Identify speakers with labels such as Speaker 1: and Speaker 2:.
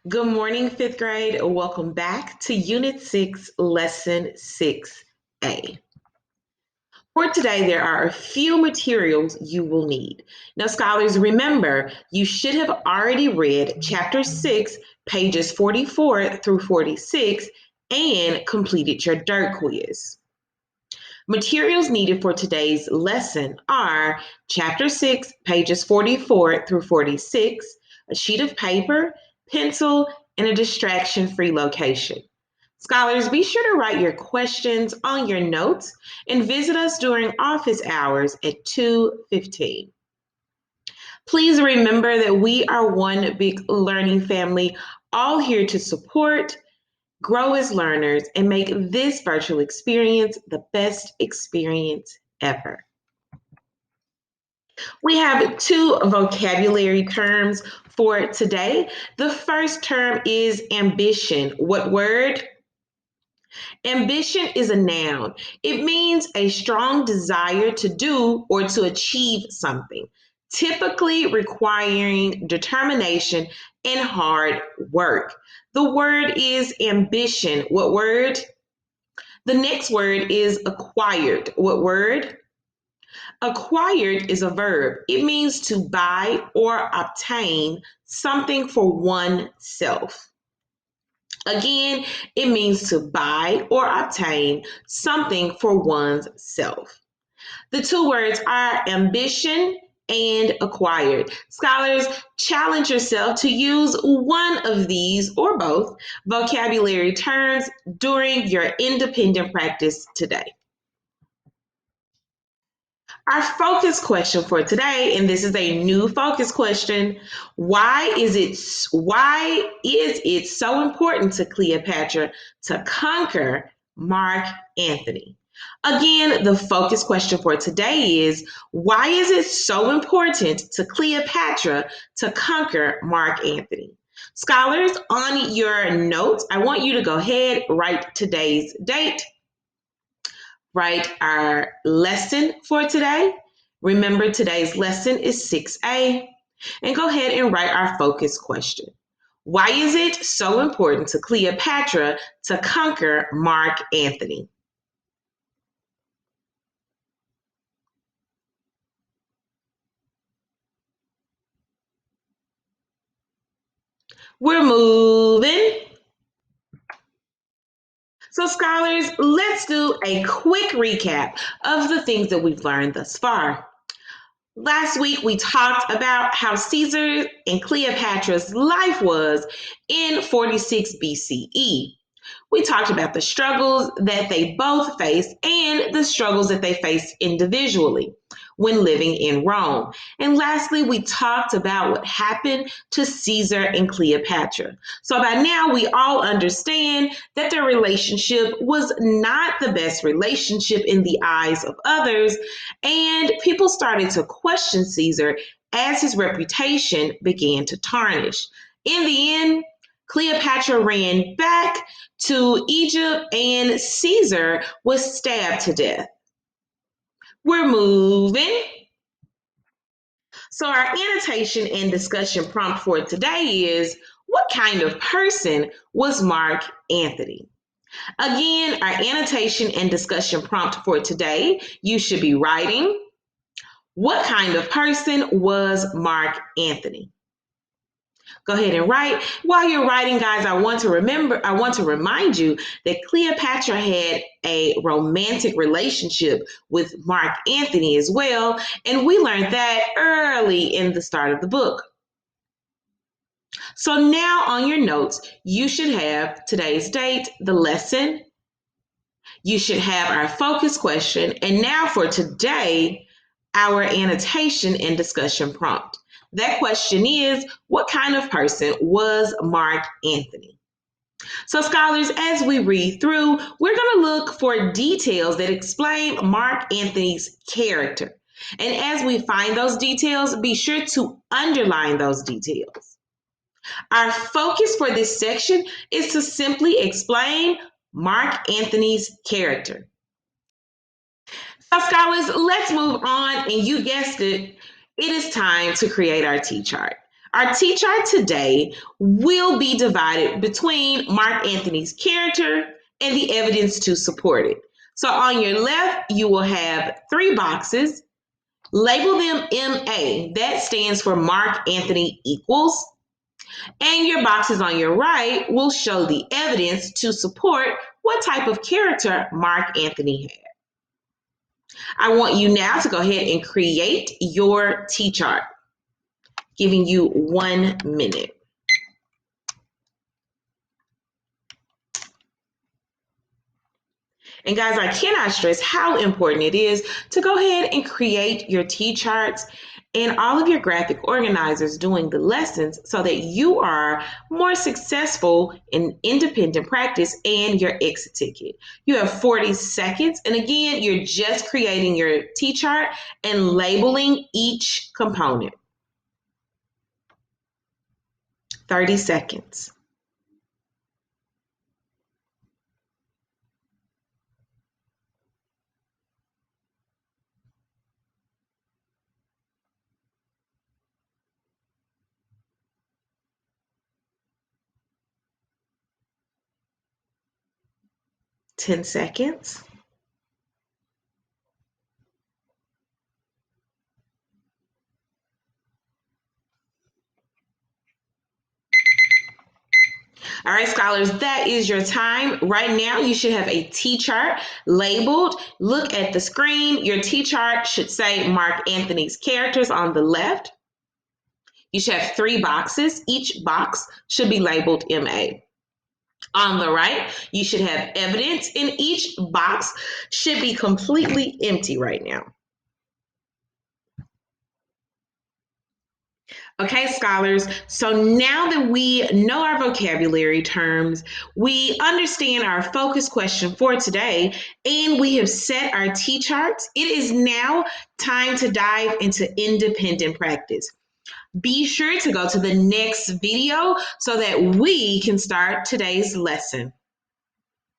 Speaker 1: Good morning, fifth grade. Welcome back to Unit 6, Lesson 6A. For today, there are a few materials you will need. Now, scholars, remember, you should have already read Chapter 6, pages 44 through 46, and completed your dirt quiz. Materials needed for today's lesson are Chapter 6, pages 44 through 46, a sheet of paper, pencil, and a distraction-free location. Scholars, be sure to write your questions on your notes and visit us during office hours at 2:15. Please remember that we are one big learning family, all here to support, grow as learners, and make this virtual experience the best experience ever. We have two vocabulary terms for today. The first term is ambition. What word? Ambition is a noun. It means a strong desire to do or to achieve something, typically requiring determination and hard work. The word is ambition. What word? The next word is acquired. What word? Acquired is a verb. It means to buy or obtain something for oneself. Again, it means to buy or obtain something for one's self. The two words are ambition and acquired. Scholars, challenge yourself to use one of these or both vocabulary terms during your independent practice today. Our focus question for today, and this is a new focus question, why is it so important to Cleopatra to conquer Mark Antony? Again, the focus question for today is why is it so important to Cleopatra to conquer Mark Antony? Scholars, on your notes, I want you to go ahead, write today's date, write our lesson for today. Remember, today's lesson is 6A. And go ahead and write our focus question. Why is it so important to Cleopatra to conquer Mark Antony? We're moving. So, scholars, let's do a quick recap of the things that we've learned thus far. Last week, we talked about how Caesar and Cleopatra's life was in 46 BCE. We talked about the struggles that they both faced and the struggles that they faced individually when living in Rome. And lastly, we talked about what happened to Caesar and Cleopatra. So by now, we all understand that their relationship was not the best relationship in the eyes of others, and people started to question Caesar as his reputation began to tarnish. In the end, Cleopatra ran back to Egypt and Caesar was stabbed to death. We're moving. So, our annotation and discussion prompt for today is what kind of person was Mark Antony? Again, our annotation and discussion prompt for today, you should be writing what kind of person was Mark Antony? Go ahead and write. While you're writing, guys, I want to remind you that Cleopatra had a romantic relationship with Mark Antony as well, and we learned that early in the start of the book. So now on your notes, you should have today's date, the lesson. You should have our focus question, and now for today, our annotation and discussion prompt. That question is, what kind of person was Mark Antony? So, scholars, as we read through, we're going to look for details that explain Mark Antony's character. And as we find those details, be sure to underline those details. Our focus for this section is to simply explain Mark Antony's character. So, scholars, let's move on. And you guessed it, it is time to create our T-chart. Our T chart today will be divided between Mark Anthony's character and the evidence to support it. So on your left, you will have 3 boxes. Label them MA. That stands for Mark Anthony equals. And your boxes on your right will show the evidence to support what type of character Mark Anthony had. I want you now to go ahead and create your T chart, giving you 1 minute. And guys, I cannot stress how important it is to go ahead and create your T charts and all of your graphic organizers during the lessons so that you are more successful in independent practice and your exit ticket. You have 40 seconds. And again, you're just creating your T chart and labeling each component. 30 seconds. Ten seconds. All right, scholars, that is your time. Right now, you should have a T chart labeled. Look at the screen. Your T chart should say Mark Anthony's characters on the left. You should have 3 boxes. Each box should be labeled MA. On the right, you should have evidence, and each box should be completely empty right now. Okay, scholars, so now that we know our vocabulary terms, we understand our focus question for today, and we have set our T charts, it is now time to dive into independent practice. Be sure to go to the next video so that we can start today's lesson.